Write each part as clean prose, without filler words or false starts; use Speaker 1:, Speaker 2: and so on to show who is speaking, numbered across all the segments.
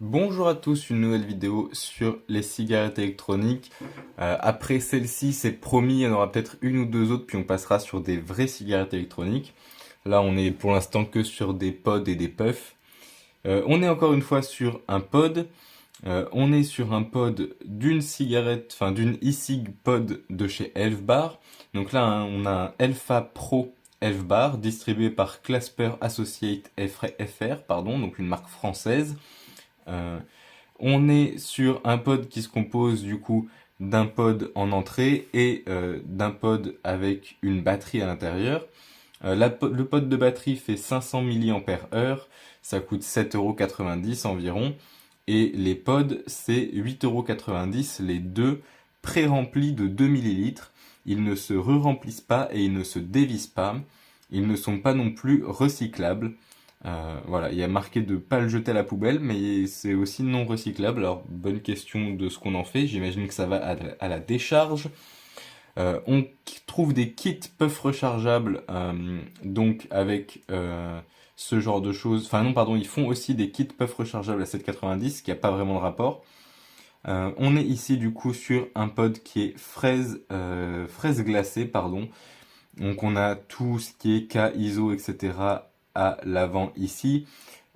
Speaker 1: Bonjour à tous, une nouvelle vidéo sur les cigarettes électroniques. Après celle-ci, c'est promis, il y en aura peut-être une ou deux autres, puis on passera sur des vraies cigarettes électroniques. Là, on est pour l'instant que sur des pods et des puffs. On est encore une fois sur un pod. On est sur un pod d'une cigarette, enfin d'une e-cig pod de chez Elfbar. Donc là, hein, on a un Elfa Pro Elfbar distribué par Clasper Associate FR, pardon, donc une marque française. Euh, on est sur un pod qui se compose du coup d'un pod en entrée et d'un pod avec une batterie à l'intérieur. Le pod de batterie fait 500 mAh, ça coûte 7,90 € environ. Et les pods, c'est 8,90 € les deux pré-remplis de 2 millilitres. Ils ne se re-remplissent pas et ils ne se dévissent pas. Ils ne sont pas non plus recyclables. Voilà, il y a marqué de pas le jeter à la poubelle, mais c'est aussi non recyclable. Alors, bonne question de ce qu'on en fait. J'imagine que ça va à la décharge. On trouve des kits puffs rechargeables, donc avec ce genre de choses. Enfin non, pardon, ils font aussi des kits puffs rechargeables à 7,90, qui a pas vraiment de rapport. On est ici du coup sur un pod qui est fraise glacée, pardon. Donc on a tout ce qui est K, ISO, etc. à l'avant ici.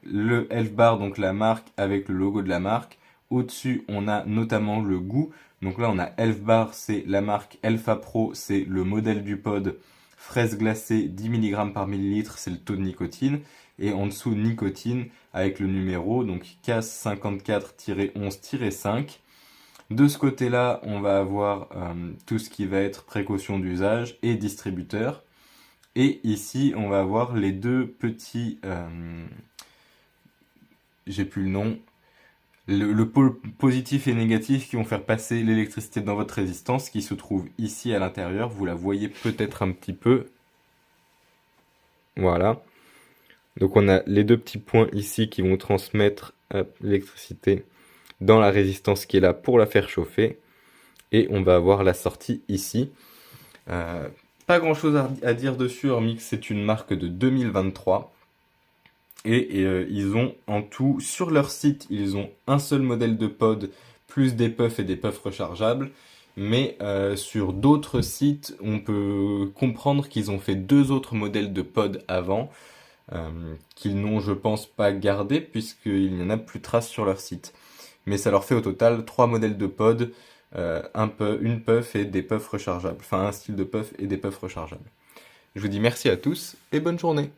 Speaker 1: Le Elfbar, donc la marque avec le logo de la marque. Au-dessus, on a notamment le goût. Donc là, on a Elfbar, c'est la marque Elfa Pro, c'est le modèle du pod. Fraise glacée, 10 mg par millilitre, c'est le taux de nicotine. Et en dessous, nicotine avec le numéro, donc CAS 54-11-5. De ce côté-là, on va avoir tout ce qui va être précaution d'usage et distributeur. Et ici, on va avoir les deux petits... j'ai plus le nom. Le pôle positif et négatif qui vont faire passer l'électricité dans votre résistance, qui se trouve ici à l'intérieur. Vous la voyez peut-être un petit peu. Voilà. Donc on a les deux petits points ici qui vont transmettre l'électricité dans la résistance qui est là pour la faire chauffer. Et on va avoir la sortie ici. Pas grand chose à dire dessus, hormis que c'est une marque de 2023. Et ils ont en tout, sur leur site, ils ont un seul modèle de pod, plus des puffs et des puffs rechargeables. Mais sur d'autres sites, on peut comprendre qu'ils ont fait deux autres modèles de pod avant, qu'ils n'ont, je pense, pas gardé, puisqu'il n'y en a plus trace sur leur site. Mais ça leur fait au total 3 modèles de pod, une puff et des puffs rechargeables. Enfin, un style de puff et des puffs rechargeables. Je vous dis merci à tous et bonne journée.